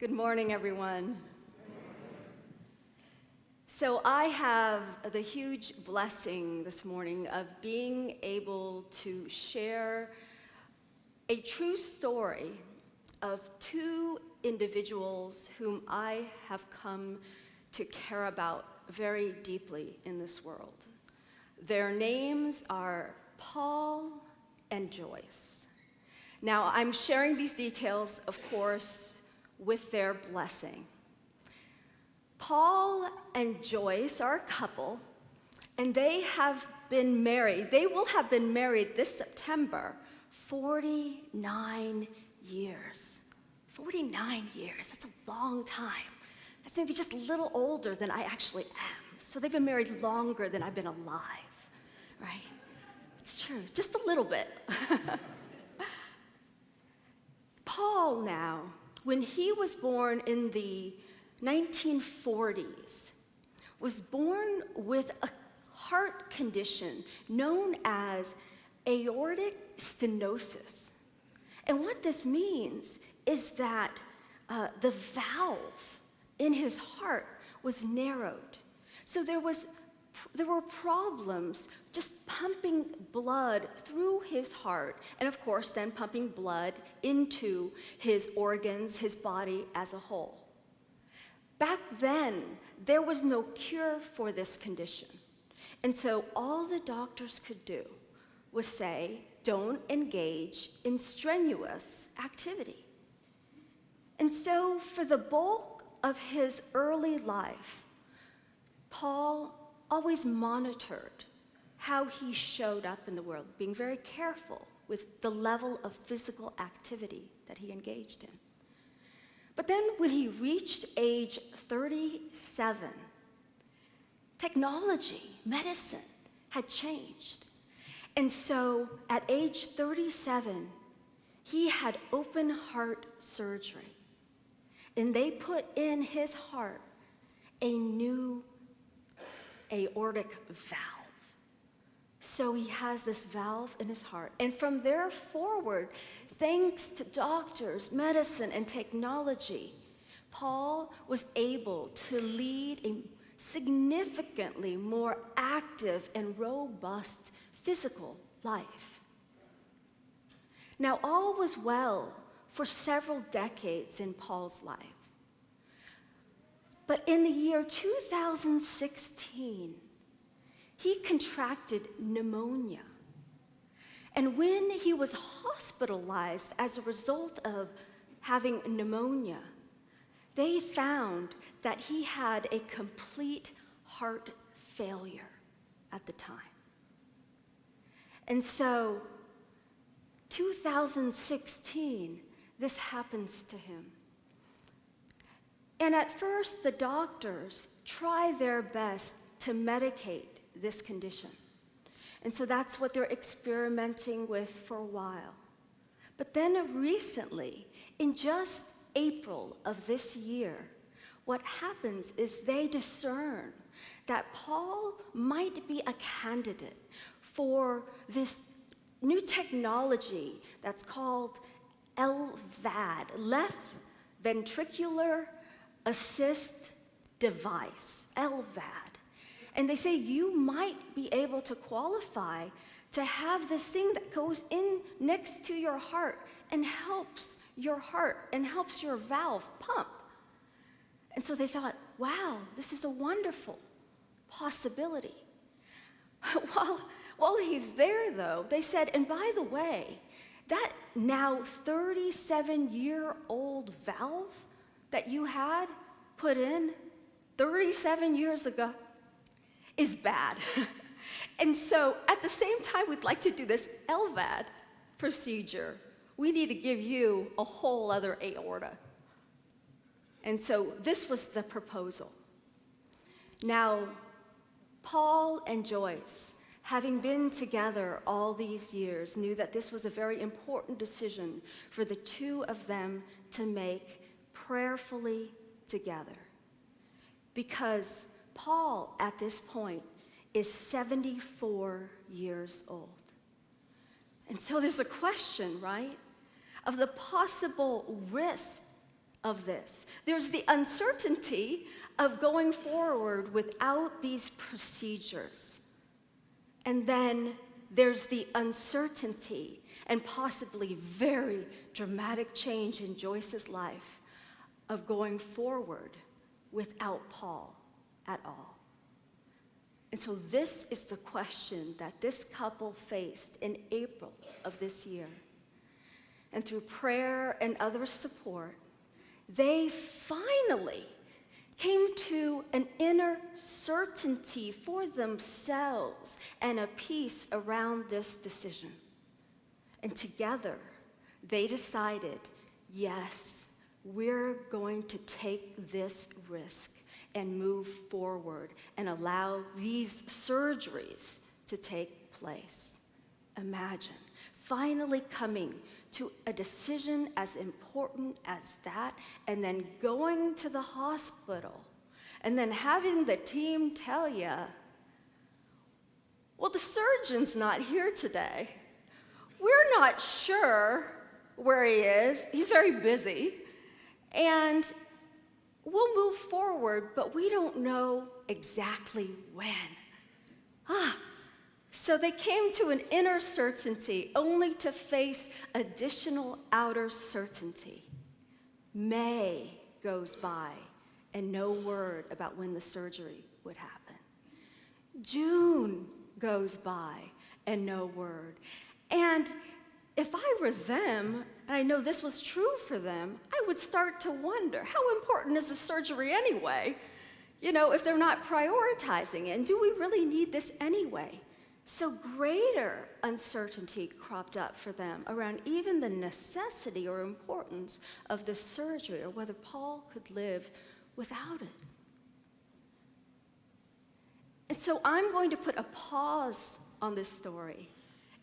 Good morning, everyone. So I have the huge blessing this morning of being able to share a true story of two individuals whom I have come to care about very deeply in this world. Their names are Paul and Joyce. Now, I'm sharing these details, of course, with their blessing. Paul and Joyce are a couple, and they have been married. They will have been married this September 49 years. 49 years, that's a long time. That's maybe just a little older than I actually am. So they've been married longer than I've been alive, right? It's true, just a little bit. Paul now, when he was born in the 1940s, was born with a heart condition known as aortic stenosis. And what this means is that the valve in his heart was narrowed. So there were problems just pumping blood through his heart, and of course then pumping blood into his organs, his body as a whole. Back then, there was no cure for this condition. And so all the doctors could do was say, don't engage in strenuous activity. And so for the bulk of his early life, Paul always monitored how he showed up in the world, being very careful with the level of physical activity that he engaged in. But then when he reached age 37, technology, medicine had changed. And so at age 37, he had open heart surgery. And they put in his heart a new aortic valve. So he has this valve in his heart. And from there forward, thanks to doctors, medicine, and technology, Paul was able to lead a significantly more active and robust physical life. Now, all was well for several decades in Paul's life. But in the year 2016, he contracted pneumonia. And when he was hospitalized as a result of having pneumonia, they found that he had a complete heart failure at the time. And so, 2016, this happens to him. And at first, the doctors try their best to medicate this condition. And so that's what they're experimenting with for a while. But then recently, in just April of this year, what happens is they discern that Paul might be a candidate for this new technology that's called LVAD, left ventricular assist device, LVAD. And they say you might be able to qualify to have this thing that goes in next to your heart and helps your heart and helps your valve pump. And so they thought, wow, this is a wonderful possibility. While he's there, though, they said, and by the way, that now 37-year-old valve that you had put in 37 years ago is bad. And so at the same time we'd like to do this LVAD procedure, we need to give you a whole other aorta. And so this was the proposal. Now, Paul and Joyce, having been together all these years, knew that this was a very important decision for the two of them to make prayerfully together. Because Paul, at this point, is 74 years old. And so there's a question, right, of the possible risk of this. There's the uncertainty of going forward without these procedures. And then there's the uncertainty and possibly very dramatic change in Joyce's life of going forward without Paul at all. And so this is the question that this couple faced in April of this year. And through prayer and other support, they finally came to an inner certainty for themselves and a peace around this decision. And together, they decided, yes, we're going to take this risk and move forward and allow these surgeries to take place. Imagine finally coming to a decision as important as that, and then going to the hospital, and then having the team tell you, well, the surgeon's not here today. We're not sure where he is. He's very busy. And we'll move forward, but we don't know exactly when. So they came to an inner certainty only to face additional outer certainty. May goes by and no word about when the surgery would happen. June goes by and no word. And if I were them, and I know this was true for them, I would start to wonder, how important is the surgery anyway? You know, if they're not prioritizing it, and do we really need this anyway? So greater uncertainty cropped up for them around even the necessity or importance of the surgery, or whether Paul could live without it. And so I'm going to put a pause on this story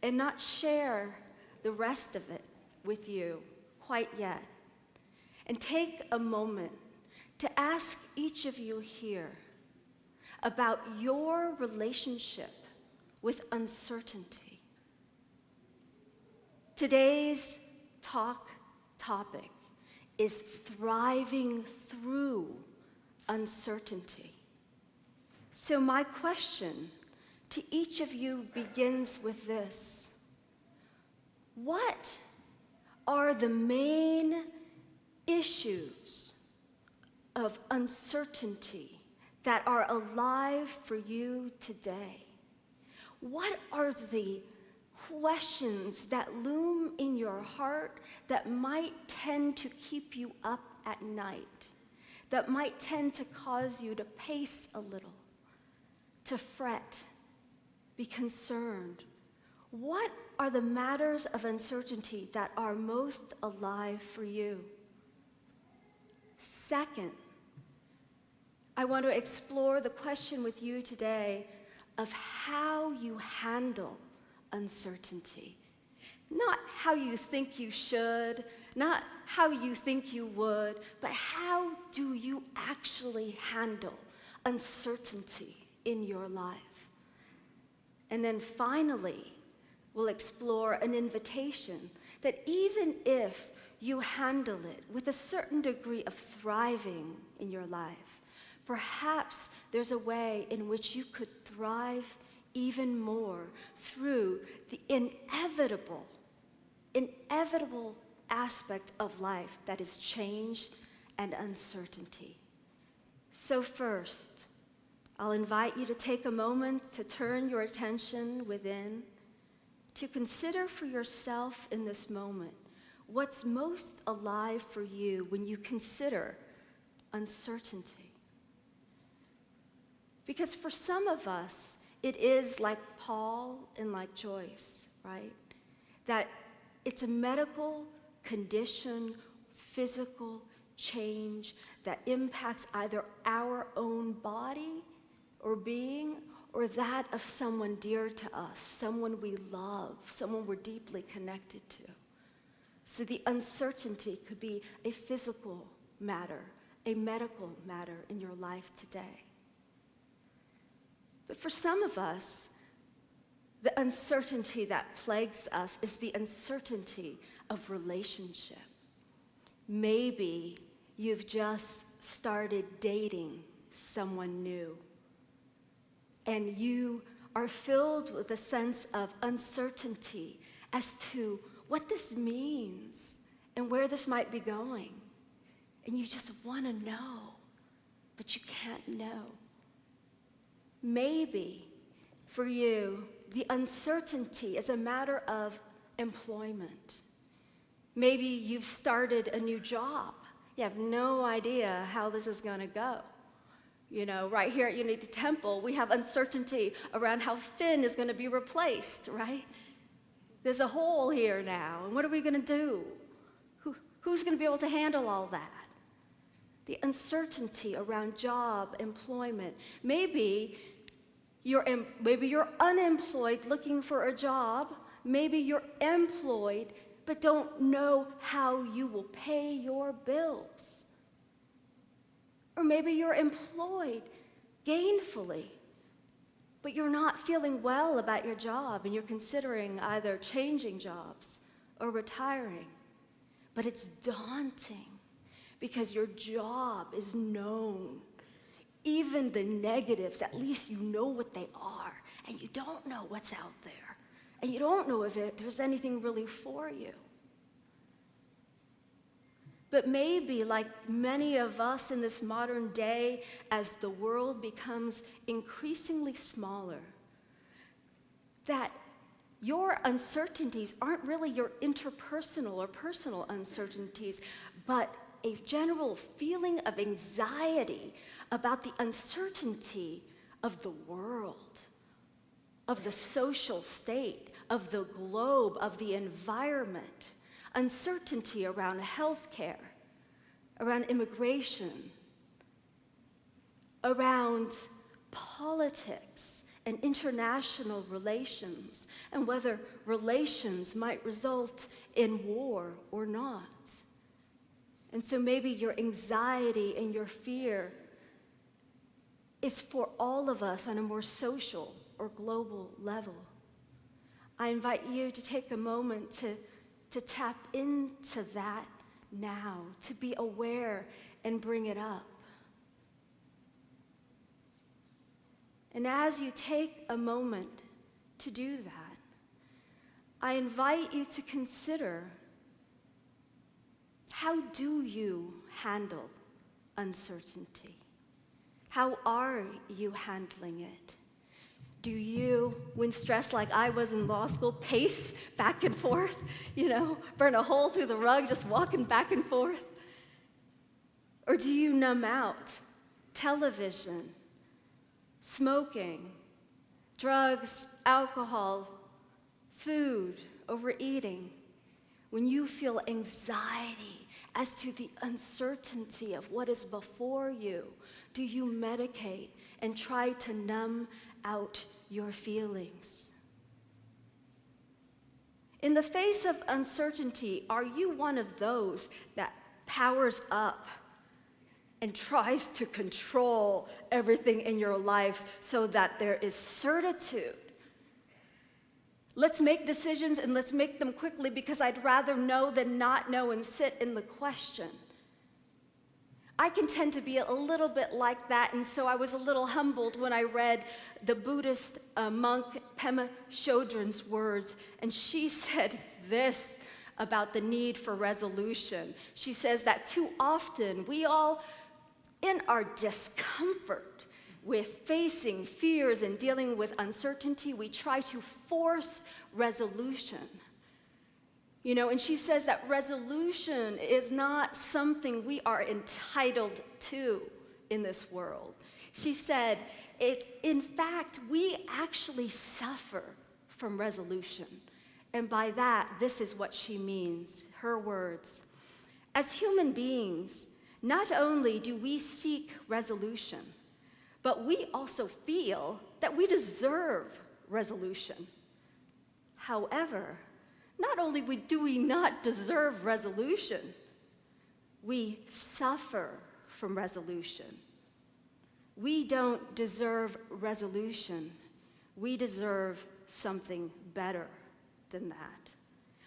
and not share the rest of it with you quite yet, and take a moment to ask each of you here about your relationship with uncertainty. Today's topic is thriving through uncertainty. So my question to each of you begins with this: what are the main issues of uncertainty that are alive for you today? What are the questions that loom in your heart that might tend to keep you up at night, that might tend to cause you to pace a little, to fret, be concerned? What are the matters of uncertainty that are most alive for you? Second, I want to explore the question with you today of how you handle uncertainty. Not how you think you should, not how you think you would, but how do you actually handle uncertainty in your life? And then finally, we'll explore an invitation that even if you handle it with a certain degree of thriving in your life, perhaps there's a way in which you could thrive even more through the inevitable aspect of life that is change and uncertainty. So first, I'll invite you to take a moment to turn your attention within, to consider for yourself in this moment what's most alive for you when you consider uncertainty. Because for some of us, it is like Paul and like Joyce, right? That it's a medical condition, physical change that impacts either our own body or being, or that of someone dear to us, someone we love, someone we're deeply connected to. So the uncertainty could be a physical matter, a medical matter in your life today. But for some of us, the uncertainty that plagues us is the uncertainty of relationship. Maybe you've just started dating someone new, and you are filled with a sense of uncertainty as to what this means and where this might be going. And you just want to know, but you can't know. Maybe for you, the uncertainty is a matter of employment. Maybe you've started a new job. You have no idea how this is going to go. You know, right here at Unity Temple, we have uncertainty around how Finn is going to be replaced, right? There's a hole here now, and what are we going to do? Who's going to be able to handle all that? The uncertainty around job, employment. Maybe you're unemployed looking for a job. Maybe you're employed but don't know how you will pay your bills. Or maybe you're employed gainfully, but you're not feeling well about your job and you're considering either changing jobs or retiring. But it's daunting because your job is known. Even the negatives, at least you know what they are, and you don't know what's out there. And you don't know if there's anything really for you. But maybe, like many of us in this modern day, as the world becomes increasingly smaller, that your uncertainties aren't really your interpersonal or personal uncertainties, but a general feeling of anxiety about the uncertainty of the world, of the social state, of the globe, of the environment, uncertainty around healthcare, around immigration, around politics and international relations, and whether relations might result in war or not. And so maybe your anxiety and your fear is for all of us on a more social or global level. I invite you to take a moment to tap into that now, to be aware and bring it up. And as you take a moment to do that, I invite you to consider, how do you handle uncertainty? How are you handling it? Do you, when stressed like I was in law school, pace back and forth, burn a hole through the rug just walking back and forth? Or do you numb out? Television, smoking, drugs, alcohol, food, overeating. When you feel anxiety as to the uncertainty of what is before you, do you medicate and try to numb out your feelings? In the face of uncertainty, are you one of those that powers up and tries to control everything in your life so that there is certitude? Let's make decisions and let's make them quickly because I'd rather know than not know and sit in the question. I can tend to be a little bit like that, and so I was a little humbled when I read the Buddhist monk Pema Chodron's words, and she said this about the need for resolution. She says that too often we all, in our discomfort with facing fears and dealing with uncertainty, we try to force resolution. And she says that resolution is not something we are entitled to in this world. She said, in fact, we actually suffer from resolution. And by that, this is what she means, her words. As human beings, not only do we seek resolution, but we also feel that we deserve resolution. However, not only do we not deserve resolution, we suffer from resolution. We don't deserve resolution. We deserve something better than that.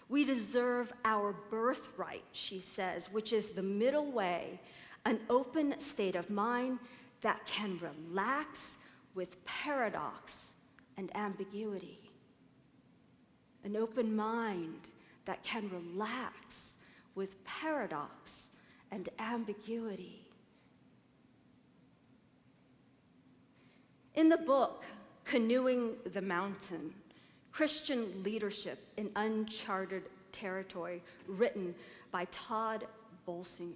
We deserve our birthright, she says, which is the middle way an open state of mind that can relax with paradox and ambiguity. An open mind that can relax with paradox and ambiguity. In the book, Canoeing the Mountain, Christian Leadership in Uncharted Territory, written by Todd Bolsinger,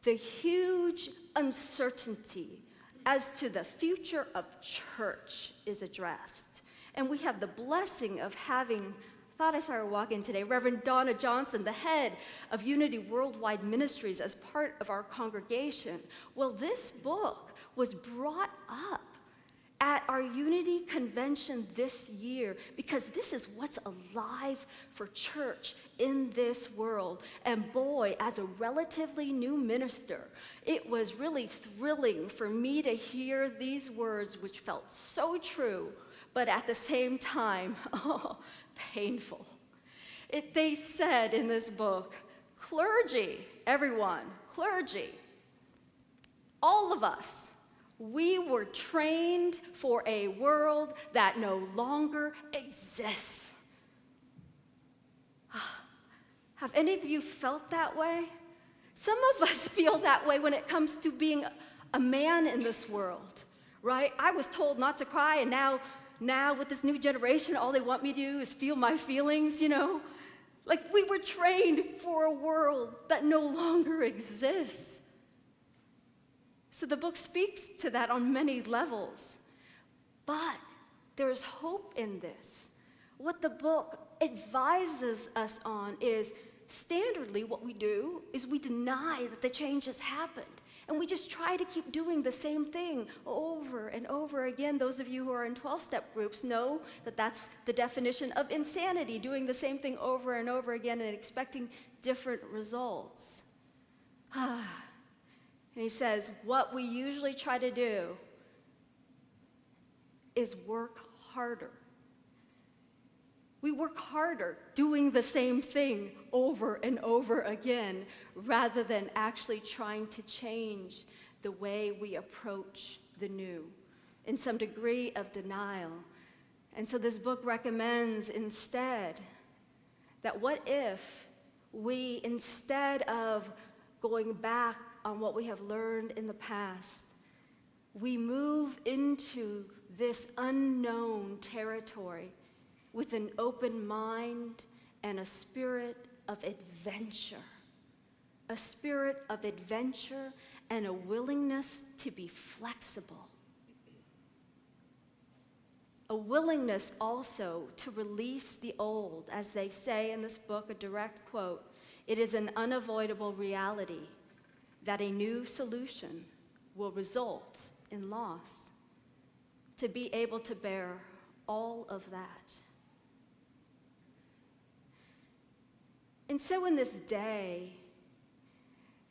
the huge uncertainty as to the future of church is addressed. And we have the blessing of having, thought I saw her walk in today, Reverend Donna Johnson, the head of Unity Worldwide Ministries, as part of our congregation. Well, this book was brought up at our Unity Convention this year because this is what's alive for church in this world. And boy, as a relatively new minister, it was really thrilling for me to hear these words, which felt so true, but at the same time, painful. They said in this book, clergy, everyone, clergy, all of us, we were trained for a world that no longer exists. Have any of you felt that way? Some of us feel that way when it comes to being a man in this world, right? I was told not to cry, and now with this new generation, all they want me to do is feel my feelings, you know? Like we were trained for a world that no longer exists. So the book speaks to that on many levels. But there's hope in this. What the book advises us on is, standardly what we do is we deny that the change has happened. And we just try to keep doing the same thing over and over again. Those of you who are in 12-step groups know that that's the definition of insanity, doing the same thing over and over again and expecting different results. And he says, what we usually try to do is work harder. We work harder doing the same thing over and over again rather than actually trying to change the way we approach the new in some degree of denial. And so this book recommends instead that what if we, instead of going back on what we have learned in the past, we move into this unknown territory with an open mind and a spirit of adventure. A spirit of adventure and a willingness to be flexible. A willingness also to release the old. As they say in this book, a direct quote, it is an unavoidable reality that a new solution will result in loss. To be able to bear all of that. And so in this day,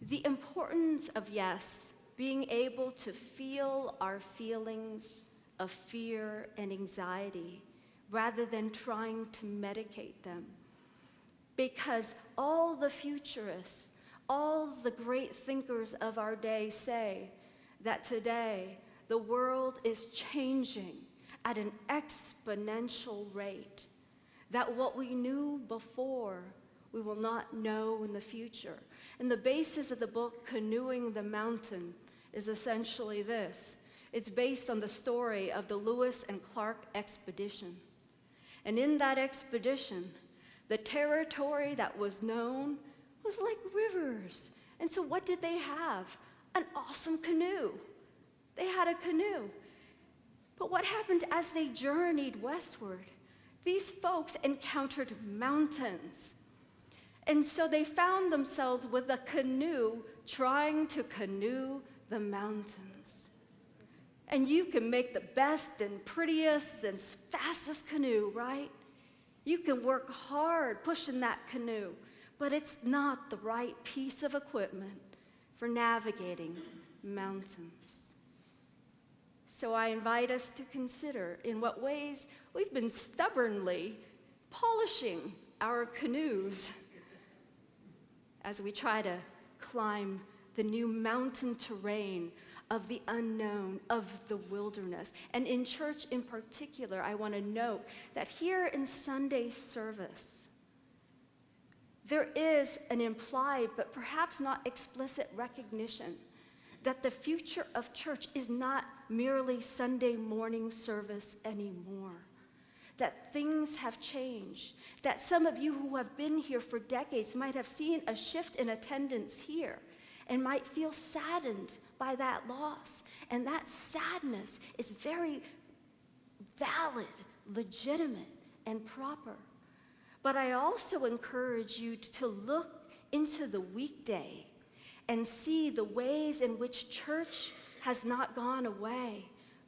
the importance of, yes, being able to feel our feelings of fear and anxiety rather than trying to medicate them. Because all the futurists, all the great thinkers of our day say that today the world is changing at an exponential rate, that what we knew before we will not know in the future. And the basis of the book, Canoeing the Mountain, is essentially this. It's based on the story of the Lewis and Clark expedition. And in that expedition, the territory that was known was like rivers. And so what did they have? An awesome canoe. They had a canoe. But what happened as they journeyed westward? These folks encountered mountains. And so they found themselves with a canoe trying to canoe the mountains. And you can make the best and prettiest and fastest canoe, right? You can work hard pushing that canoe, but it's not the right piece of equipment for navigating mountains. So I invite us to consider in what ways we've been stubbornly polishing our canoes as we try to climb the new mountain terrain of the unknown, of the wilderness. And in church in particular, I want to note that here in Sunday service, there is an implied but perhaps not explicit recognition that the future of church is not merely Sunday morning service anymore. That things have changed. That some of you who have been here for decades might have seen a shift in attendance here and might feel saddened by that loss. And that sadness is very valid, legitimate, and proper. But I also encourage you to look into the weekday and see the ways in which church has not gone away,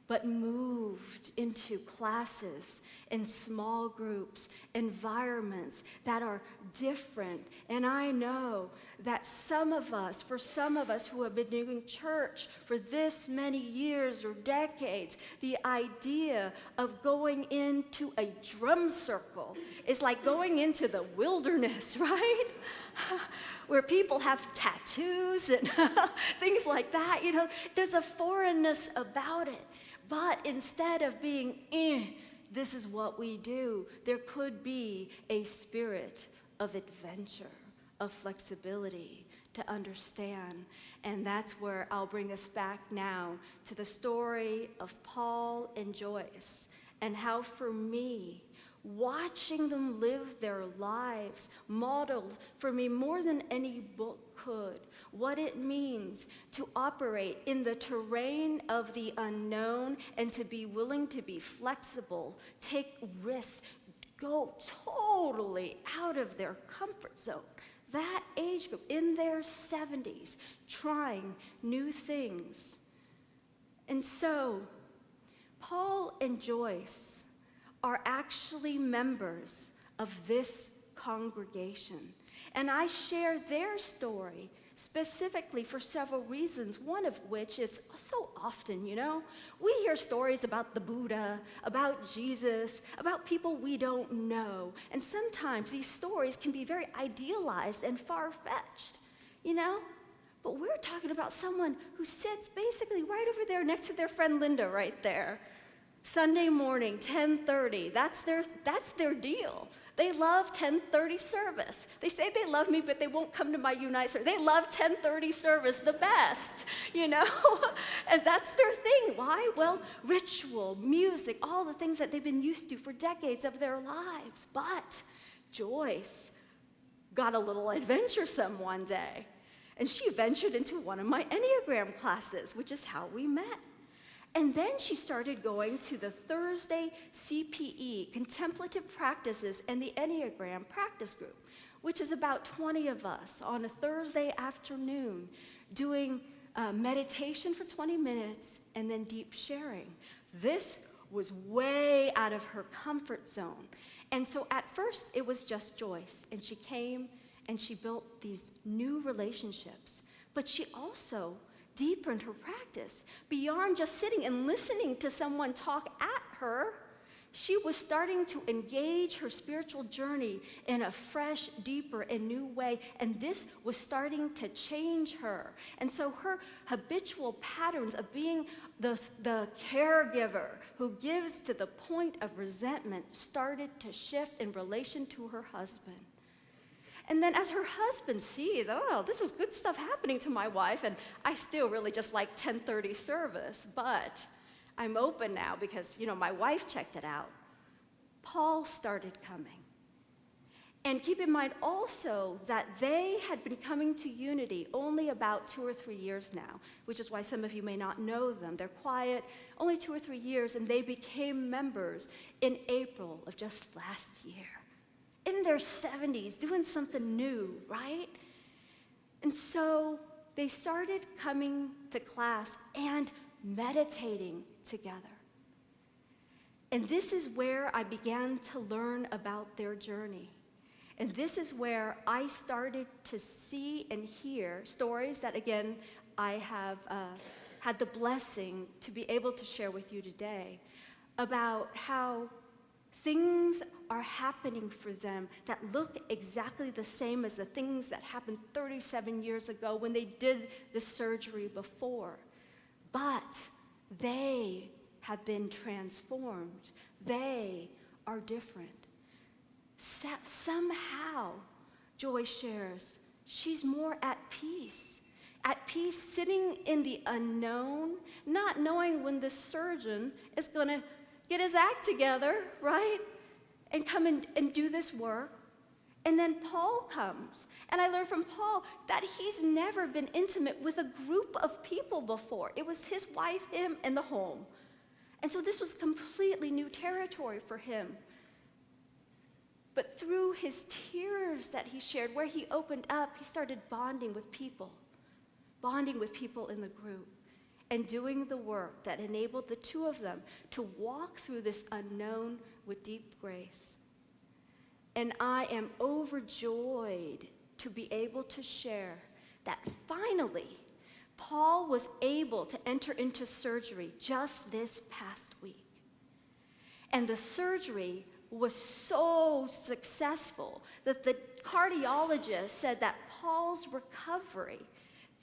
but moved into classes and small groups, environments that are different. And I know that for some of us who have been doing church for this many years or decades, the idea of going into a drum circle is like going into the wilderness, right? Where people have tattoos and things like that. You know, there's a foreignness about it. But instead of being, this is what we do, there could be a spirit of adventure, of flexibility, to understand. And that's where I'll bring us back now to the story of Paul and Joyce, and how for me, watching them live their lives modeled for me more than any book could what it means to operate in the terrain of the unknown and to be willing to be flexible, take risks, go totally out of their comfort zone. That age group in their 70s, trying new things. And so, Paul and Joyce are actually members of this congregation. And I share their story specifically for several reasons, one of which is so often, we hear stories about the Buddha, about Jesus, about people we don't know. And sometimes these stories can be very idealized and far-fetched, But we're talking about someone who sits basically right over there next to their friend Linda right there. Sunday morning, 10:30, that's their deal. They love 10:30 service. They say they love me, but they won't come to my Unite service. They love 10:30 service the best, And that's their thing. Why? Well, ritual, music, all the things that they've been used to for decades of their lives. But Joyce got a little adventuresome one day, and she ventured into one of my Enneagram classes, which is how we met. And then she started going to the Thursday CPE, Contemplative Practices, and the Enneagram practice group, which is about 20 of us on a Thursday afternoon doing meditation for 20 minutes and then deep sharing. This was way out of her comfort zone. And so at first it was just Joyce, and she came and she built these new relationships. But she also deepened her practice. Beyond just sitting and listening to someone talk at her, she was starting to engage her spiritual journey in a fresh, deeper, and new way, and this was starting to change her. And so her habitual patterns of being the caregiver who gives to the point of resentment started to shift in relation to her husband. And then as her husband sees, this is good stuff happening to my wife, and I still really just like 10:30 service, but I'm open now because, my wife checked it out. Paul started coming. And keep in mind also that they had been coming to Unity only about 2 or 3 years now, which is why some of you may not know them. They're quiet, only 2 or 3 years, and they became members in April of just last year. In their 70s, doing something new, right? And so they started coming to class and meditating together. And this is where I began to learn about their journey. And this is where I started to see and hear stories that, again, I have had the blessing to be able to share with you today about how Things are happening for them that look exactly the same as the things that happened 37 years ago when they did the surgery before. But they have been transformed. They are different. Somehow, Joy shares, she's more at peace sitting in the unknown, not knowing when the surgeon is going to get his act together, right? And come and do this work. And then Paul comes. And I learned from Paul that he's never been intimate with a group of people before. It was his wife, him, and the home. And so this was completely new territory for him. But through his tears that he shared, where he opened up, he started bonding with people in the group, and doing the work that enabled the two of them to walk through this unknown with deep grace. And I am overjoyed to be able to share that finally, Paul was able to enter into surgery just this past week. And the surgery was so successful that the cardiologist said that Paul's recovery,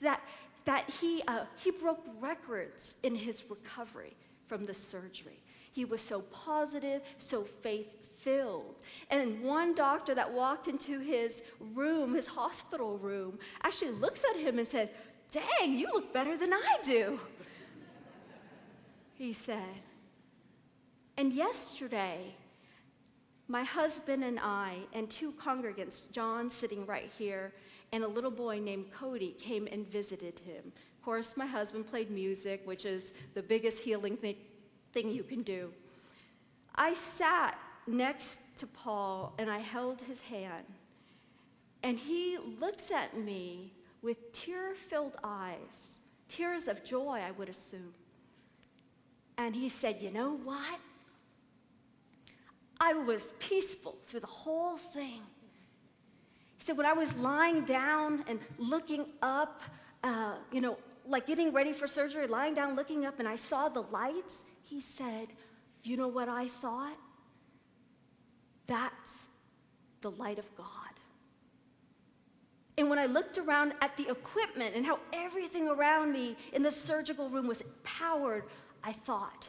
that he broke records in his recovery from the surgery. He was so positive, so faith-filled. And one doctor that walked into his room, his hospital room, actually looks at him and says, "Dang, you look better than I do," he said. And yesterday, my husband and I and two congregants, John sitting right here, and a little boy named Cody, came and visited him. Of course, my husband played music, which is the biggest healing thing you can do. I sat next to Paul and I held his hand. And he looks at me with tear-filled eyes, tears of joy, I would assume. And he said, "You know what? I was peaceful through the whole thing." He said, when I was lying down and looking up, like getting ready for surgery, lying down, looking up, and I saw the lights, he said, "You know what I thought? That's the light of God." And when I looked around at the equipment and how everything around me in the surgical room was powered, I thought,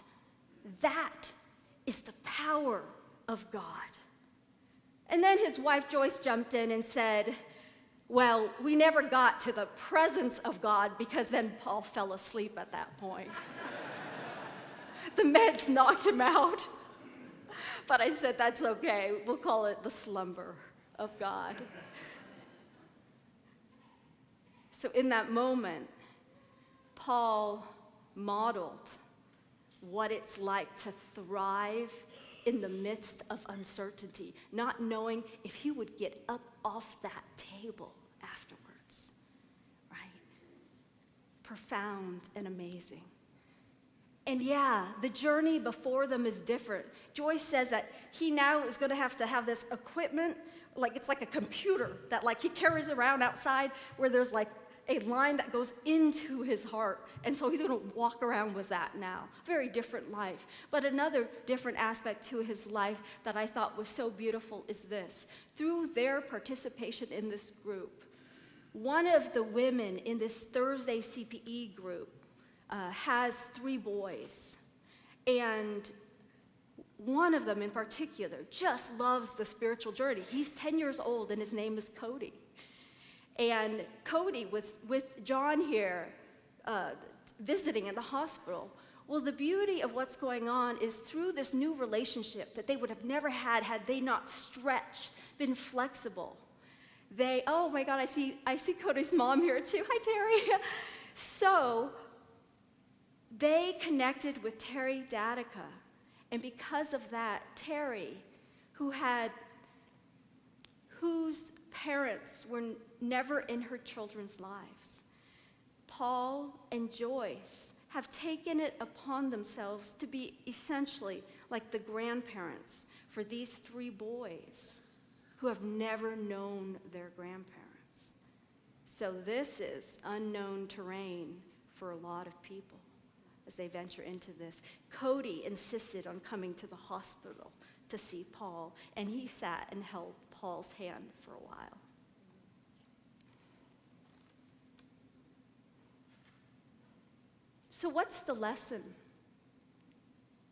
that is the power of God. And then his wife Joyce jumped in and said, "Well, we never got to the presence of God because then Paul fell asleep at that point." The meds knocked him out. But I said, "That's okay. We'll call it the slumber of God." So in that moment, Paul modeled what it's like to thrive in the midst of uncertainty, not knowing if he would get up off that table afterwards, right? Profound and amazing. And yeah, the journey before them is different. Joyce says that he now is going to have this equipment, like it's like a computer that like he carries around outside, where there's like a line that goes into his heart. And so he's going to walk around with that now. Very different life. But another different aspect to his life that I thought was so beautiful is this. Through their participation in this group, one of the women in this Thursday CPE group has 3 boys. And one of them in particular just loves the spiritual journey. He's 10 years old and his name is Cody. And Cody, with John here visiting in the hospital, well, the beauty of what's going on is through this new relationship that they would have never had they not stretched, been flexible. Oh my God, I see Cody's mom here too. Hi, Terry. So they connected with Terry Datica. And because of that, Terry, whose parents were never in her children's lives, Paul and Joyce have taken it upon themselves to be essentially like the grandparents for these 3 boys who have never known their grandparents. So this is unknown terrain for a lot of people as they venture into this. Cody insisted on coming to the hospital to see Paul, and he sat and held Paul's hand for a while. So what's the lesson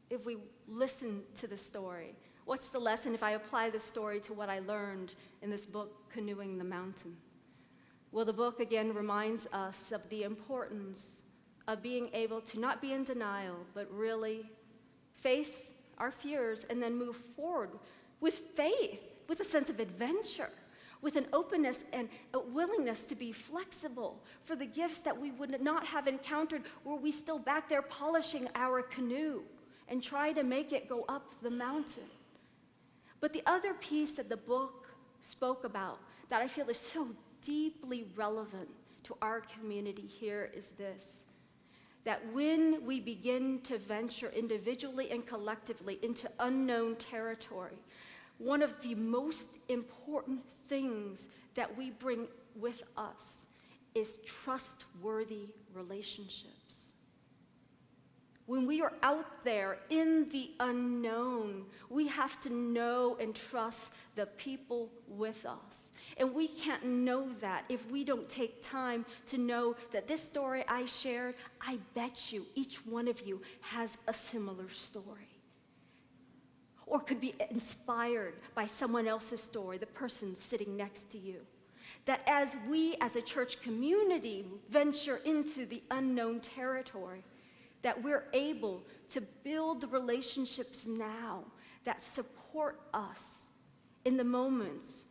if we listen to the story? What's the lesson if I apply the story to what I learned in this book, Canoeing the Mountain? Well, the book again reminds us of the importance of being able to not be in denial, but really face our fears and then move forward with faith, with a sense of adventure, with an openness and a willingness to be flexible for the gifts that we would not have encountered were we still back there polishing our canoe and try to make it go up the mountain. But the other piece that the book spoke about that I feel is so deeply relevant to our community here is this: that when we begin to venture individually and collectively into unknown territory, one of the most important things that we bring with us is trustworthy relationships. When we are out there in the unknown, we have to know and trust the people with us. And we can't know that if we don't take time to know that this story I shared, I bet you each one of you has a similar story. Or could be inspired by someone else's story, the person sitting next to you. That as we as a church community venture into the unknown territory, that we're able to build the relationships now that support us in the moments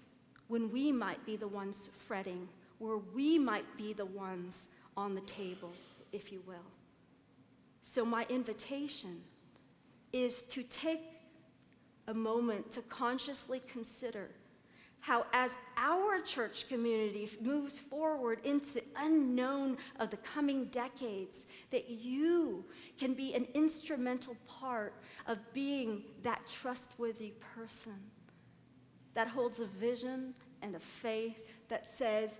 when we might be the ones fretting, where we might be the ones on the table, if you will. So my invitation is to take a moment to consciously consider how, as our church community moves forward into the unknown of the coming decades, that you can be an instrumental part of being that trustworthy person that holds a vision and a faith that says,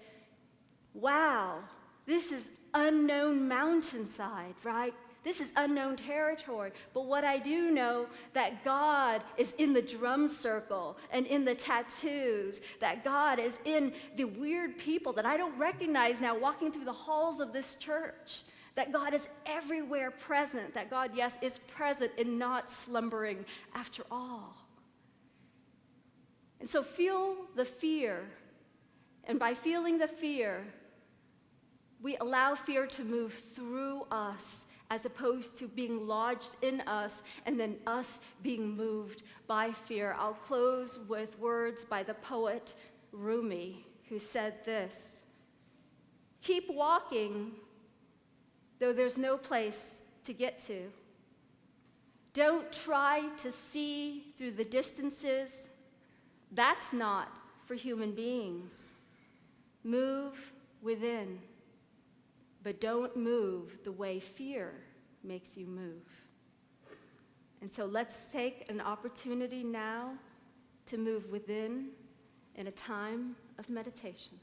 wow, this is unknown mountainside, right? This is unknown territory, but what I do know, that God is in the drum circle and in the tattoos, that God is in the weird people that I don't recognize now walking through the halls of this church, that God is everywhere present, that God, yes, is present and not slumbering after all. And so feel the fear, and by feeling the fear, we allow fear to move through us as opposed to being lodged in us and then us being moved by fear. I'll close with words by the poet Rumi, who said this: keep walking, though there's no place to get to. Don't try to see through the distances. That's not for human beings. Move within. But don't move the way fear makes you move. And so let's take an opportunity now to move within in a time of meditation.